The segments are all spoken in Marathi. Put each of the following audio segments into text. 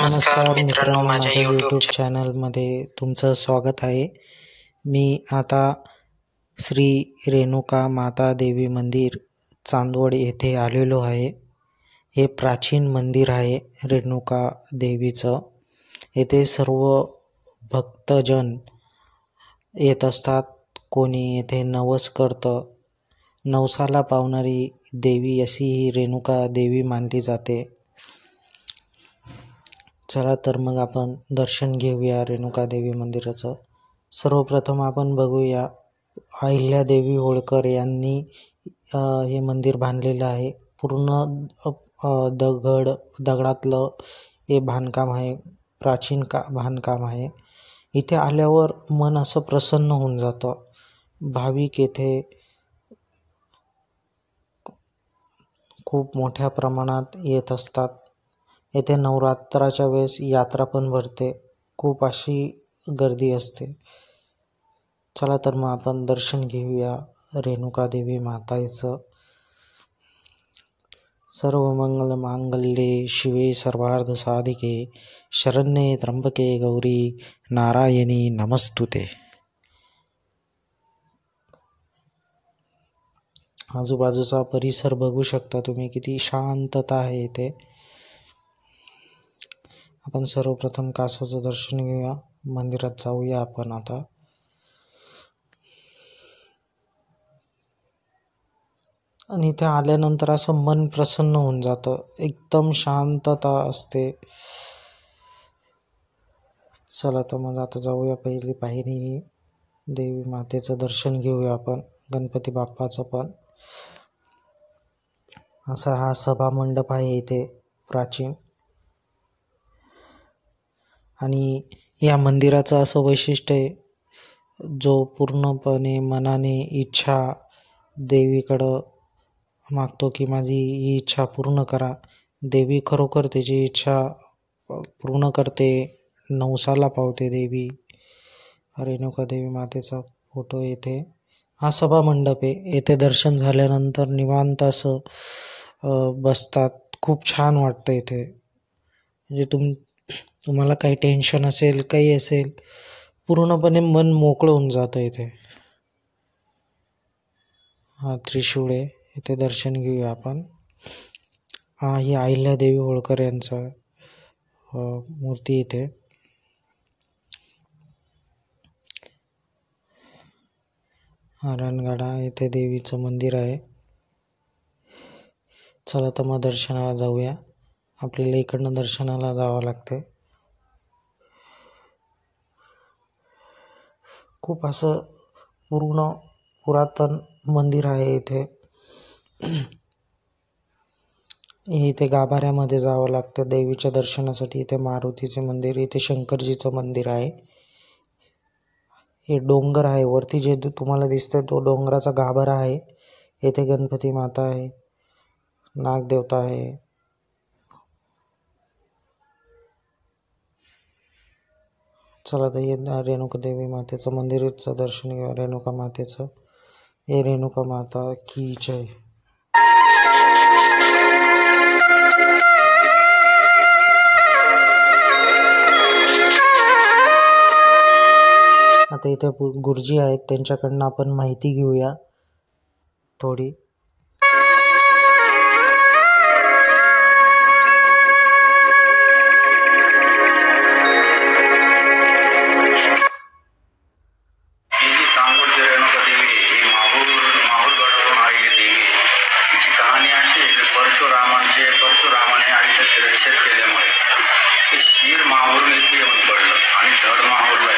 नमस्कार मित्रांनो, माझ्या यूट्यूब चॅनलमध्ये तुमचं स्वागत आहे. मी आता श्री रेणुका माता देवी मंदिर चांदवड येथे आलेलो आहे. हे प्राचीन मंदिर आहे रेणुका देवीचं. येथे सर्व भक्तजन येत असतात. कोणी येथे नवस करतं. नवसाला पावणारी देवी अशी ही रेणुका देवी मानली जाते. चला तर मग आपण दर्शन घेऊया रेणुका देवी मंदिराचं. सर्वप्रथम आपण बघूया अहिल्यादेवी होळकर यांनी हे मंदिर बांधलेलं आहे. पूर्ण दगडातलं हे बांधकाम आहे. प्राचीन बांधकाम आहे. इथे आल्यावर मन असं प्रसन्न होऊन जातं. भाविक येथे खूप मोठ्या प्रमाणात येत असतात. येथे नवरात्राच्या वेळेस यात्रा पण भरते. खूप अशी गर्दी असते. चला तर मग आपण दर्शन घेऊया रेणुका देवी माताचं. सर्व मंगल मांगल्ये शिवे सर्वार्थ साधिके शरण्ये त्र्यंबके गौरी नारायणी नमस्तुते. आजूबाजूचा परिसर बघू शकता तुम्ही, किती शांतता आहे इथे. आपण सर्वप्रथम कासवाचं दर्शन घेऊया. मंदिरात जाऊया आपण आता. आणि इथे आल्यानंतर असं मन प्रसन्न होऊन जातं. एकदम शांतता असते. चला तर मग आता जाऊया. पहिली पायरी देवी मातेचं दर्शन घेऊया आपण. गणपती बाप्पाचं पण. असा हा सभा मंडप आहे इथे प्राचीन. आणि या मंदिराचं असं वैशिष्ट्य आहे, जो पूर्णपणे मनाने इच्छा देवीकडं मागतो की माझी ही इच्छा पूर्ण करा, देवी खरोखर त्याची इच्छा पूर्ण करते. नवसाला पावते देवी. रेणुका देवी मातेचा फोटो येथे. हा सभा मंडप आहे. येथे दर्शन झाल्यानंतर निवांत असं बसतात. खूप छान वाटतं इथे. म्हणजे तुम्हाला काही टेन्शन असेल, काही असेल, पूर्णपणे मन मोकळं होऊन जातं इथे. हा त्रिशूळ आहे. इथे दर्शन घेऊया आपण. हा ही अहिल्यादेवी होळकर यांचा मूर्ती इथे. हा रणगाडा. इथे देवीचं मंदिर आहे. चला तर मग दर्शनाला जाऊया. आपल्याला इकडनं दर्शनाला जावं लागते. खूप असं पूर्ण पुरातन मंदिर आहे इथे. इथे गाभाऱ्यामध्ये जावं लागतं देवीच्या दर्शनासाठी. इथे मारुतीचे मंदिर, इथे शंकरजीचं मंदिर आहे. हे डोंगर आहे वरती जे तुम्हाला दिसतंय तो डोंगराचा गाभारा आहे. येथे गणपती माता आहे, नागदेवता आहे. चला तर हे रेणुका देवी मातेचं मंदिराचं दर्शन घेऊया. रेणुका मातेचं. हे रेणुका माता की जय. आता इथे गुरुजी आहेत, त्यांच्याकडनं आपण माहिती घेऊया थोडी. परशुरामाने आईचं शिरच्छेद केल्यामुळे ते शिर माहूरून इथे येऊन पडलं आणि धड माहूरला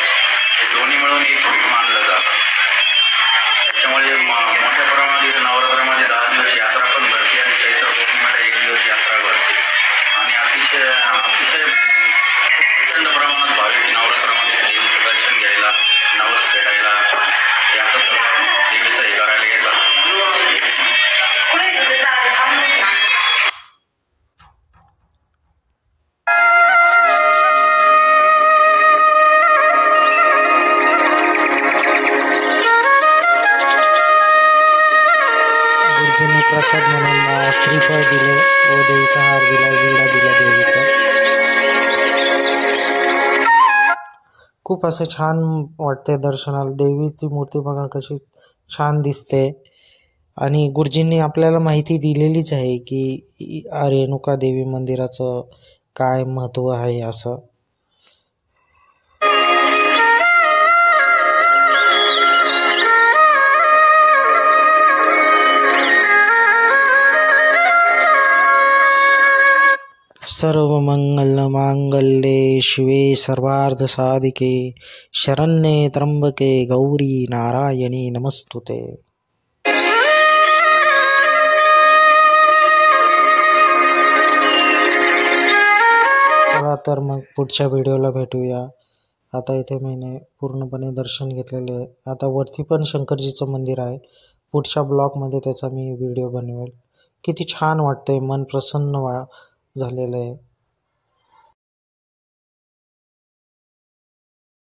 हे दोन्ही मिळून एक पीठ मानलं जातं. त्याच्यामुळे मोठ्या प्रमाणात नवरात्रामध्ये 10 दिवस यात्रा पण भरते आणि चैत्र पौर्णिमेला 1 दिवस यात्रा भरते. आणि अतिशय प्रचंड प्रमाणात भाविक नवरात्रामध्ये देवीचं दर्शन घ्यायला, नवस फेडायला, याचं सगळं देवीचं हे करायला येतात. प्रसाद म्हणून श्रीफळ दिले व देवीचा हार दिला, विडा दिला देवीचा. खूप असं छान वाटते दर्शनाला. देवीची मूर्ती बघा कशी छान दिसते. आणि गुरुजींनी आपल्याला माहिती दिलेलीच आहे की रेणुका देवी मंदिराचं काय महत्त्व आहे असं. सर्वमंगलमांगल्ये शिवे सर्वार्धसाधिके शरण्ये त्र्यंबके गौरी नारायणी नमस्तुते. चला तर मग पुढच्या व्हिडिओला भेटूया. आता इथे मी पूर्णपणे दर्शन घेतलेले आहे. आता वरती पण शंकरजीचं मंदिर आहे. पुढच्या ब्लॉगमध्ये त्याचा मी व्हिडिओ बनवेल. किती छान वाटतंय, मन प्रसन्न झालेलं आहे.